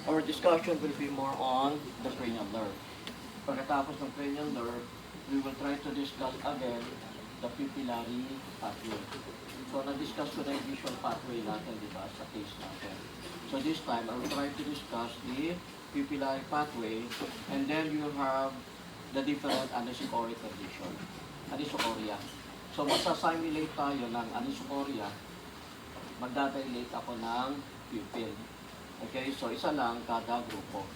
our discussion will be more on the cranial nerve. Pagkatapos ng cranial nerve, we will try to discuss again the pupillary pathway. So, na-discuss ko na yung visual pathway natin, di ba, sa case natin. So, this time, I will try to discuss the pupillary pathway, and then you have the different anisocoria condition. Anisocoria. So, magsasimulate tayo ng anisocoria, magdadilate ako ng pupil. Okay, so isa lang kada grupo.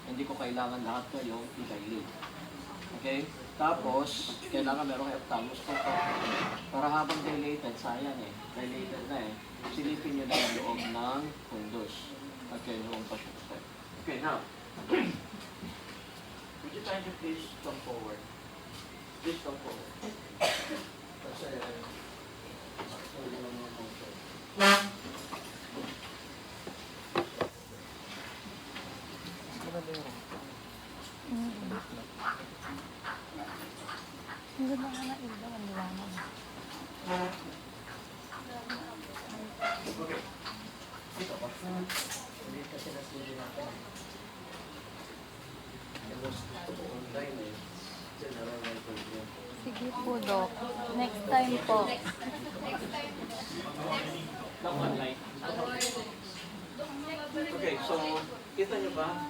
Hindi ko kailangan lahat kayong i-dilate. Okay? Tapos, kailangan merong ophthalmos ko para habang dilated, sayang eh. Dilated na eh. Silipin nyo na yung loob ng fundus. Okay, yung passion step. Okay, now. Would you kindly please come forward? Please come forward. Kasi, sorry lang yung motion. Hindi ba nga iba ang liwanag? Okay. Ito pa. Hindi kasi nasili natin. Online eh. General microbiome. Sige po, Doc. Next time po. Not online. Okay, so, kita nyo ba?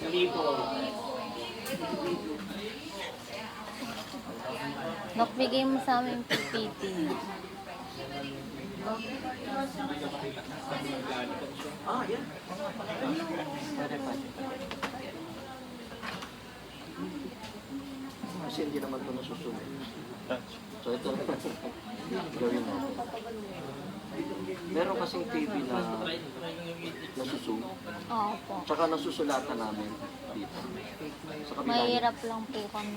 Lipo. Doc, bigay mo sa amin yung PPT. Ah, yan. Pwede. Kasi hindi naman ito nasusunod. So, ito gawin natin. Meron kasing TV na nasusunod. Oo po. Tsaka nasusulatan namin dito. Sa kabila. Mahirap lang po kami.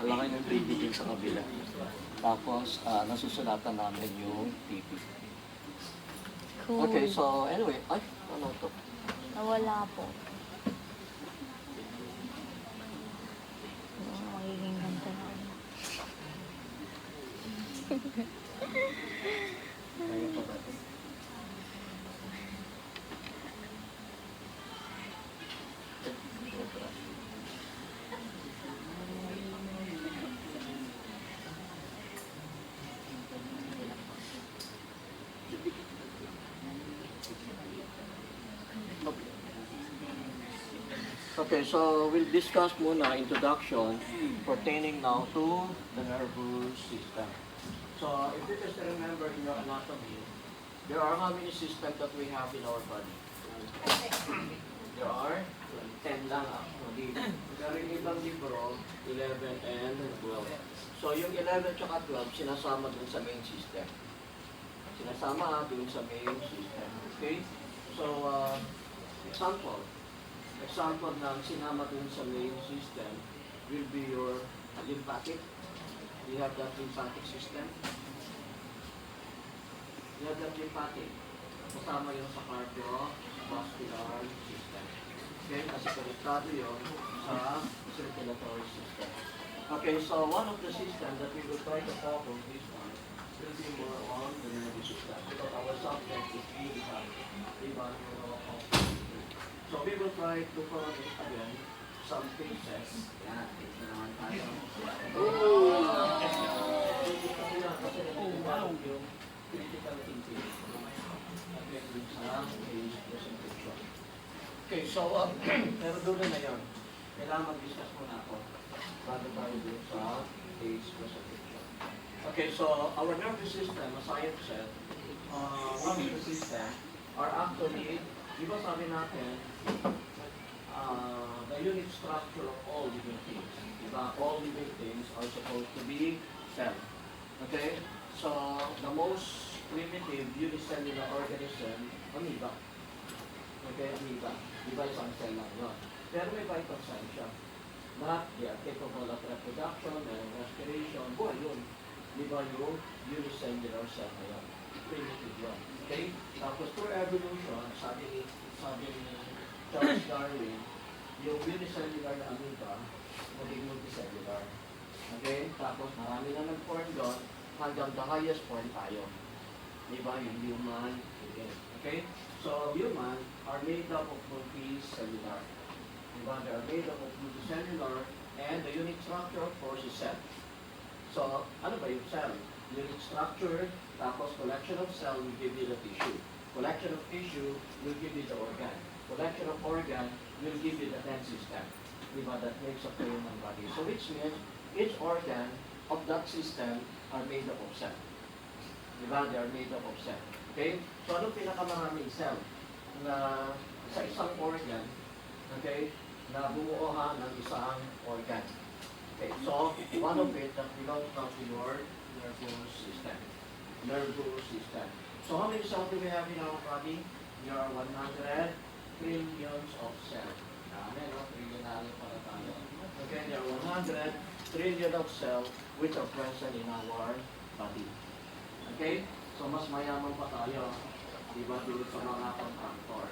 Ang laki ng TV din sa kabila. Tapos, nasusulatan namin yung TV. Cool. Okay, so anyway, ay, ano to? Nawala po. Magiging ganda na. Ayun pa natin. Okay, so we'll discuss muna introduction pertaining now to the nervous system. So if you just remember in your anatomy, there are how many systems that we have in our body? There are 10 lang actually. Pero yung ibang libro, 11 and 12. So yung 11 tsaka 12, sinasama dun sa main system. Sinasama dun sa main system. Okay? So, example ng sinama dun sa main system will be your lymphatic. You have that lymphatic system. You have that lymphatic. Kasama yun sa cardiovascular system. Okay? Kasi konektado yun sa circulatory system. Okay, so one of the system that we will try to focus this one will be more on the nervous system. Because our subject is really diba? So we will try to cover it again, some cases. Yan, ito naman tayo. Yung critical thinking. Okay, so, pero doon na yun. Kailangan mag-discuss muna ako bago tayo doon sa case presentation. Okay, so our nervous system, as I have said, one of the system are actually, di ba sabi natin, the unit structure of all living things. Diba? All living things are supposed to be cell. Okay? So, the most primitive unicellular organism, amoeba. Okay, amoeba. Diba isang cell lang yun. Pero may vital sign siya. That they are capable of reproduction and respiration. Buhay yun. Diba yung unicellular cell na yun? Primitive yun. Okay? Tapos through evolution, sabi ni Charles Darwin, yung unicellular na amoeba, maging multicellular. Okay? Tapos marami na nag-form doon, hanggang the highest form tayo. Diba? Yung human. Okay? Okay? So human are made up of multicellular. Diba? They are made up of multicellular and the unit structure of course is cell. So, ano ba yung cell? Unit structure, tapos collection of cell will give you the tissue. Collection of tissue will give you the organ. Collection of organ will give you the nerve system. Diba? That makes up the human body. So which means each organ of that system are made up of cell. Diba? They are made up of cell. Okay? So ano pinakamaraming cell na sa isang organ, okay, na bumuohan ng isang organ? Okay, so one of it that belongs now to your nervous system. Nervous system. So how many cells do we have in our body? There are 100 trillions of cells. Dami, no? Trillionary pala tayo. Okay, there are 100 trillion of cells which are present in our body. Okay? So mas mayaman pa tayo. Diba dito sa mga contractor.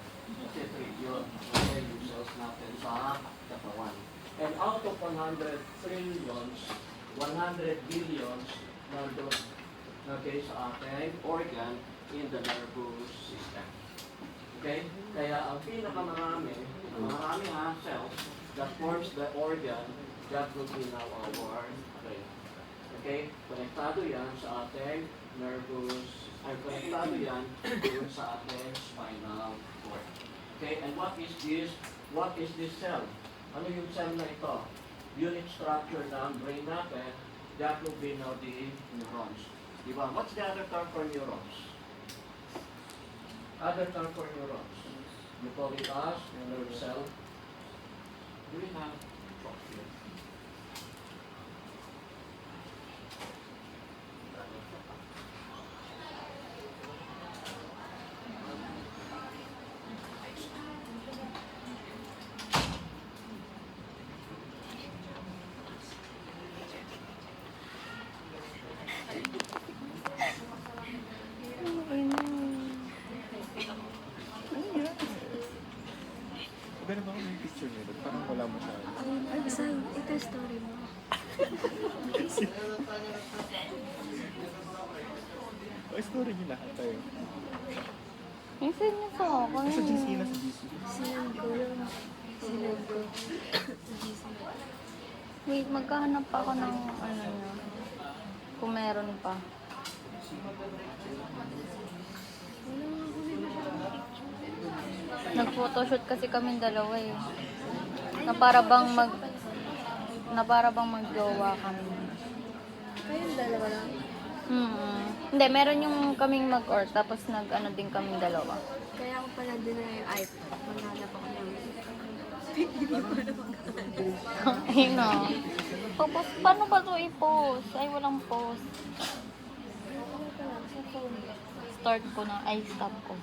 Kasi trillion. Okay, yung cells natin sa katawan. And out of 100 trillions, 100 billions nandun, okay, sa ating organ in the nervous system. Okay? Kaya ang pinakamarami, marami cells that forms the organ, that will be now our brain. Okay? Konektado yan sa ating nervous, ay konektado yan dun sa ating spinal cord. Okay? And what is this? What is this cell? Ano yung cell na ito? Unit structure ng brain natin, that will be now the neurons. Diba? What's the other term for neurons? Other term for neurons. You call it as nerve cell. Do we have chalk here? Iba na ba yung picture nito? Parang wala mo siya. Ay, basta ito yung story mo. O, story niyo lahat tayo. Minsan niya sa akin. Sa GC na sa GC. Sinend ko yun. Sinend ko. Wait, magkahanap pa ako ng ano na. Kung meron pa. Nag-photoshoot kasi kami dalawa eh. Na para bang magjowa kami. Kayong dalawa lang. Hindi, meron yung kaming mag-or, tapos nag-ano din kaming dalawa. Kaya ako pala din na yung iPhone. Maghanap ako ng hindi ko na maghanap. Ayun na. Tapos, paano ba ito i-post? Ay, walang post. Ako pa lang sa phone. Start ko na. Ay, stop ko.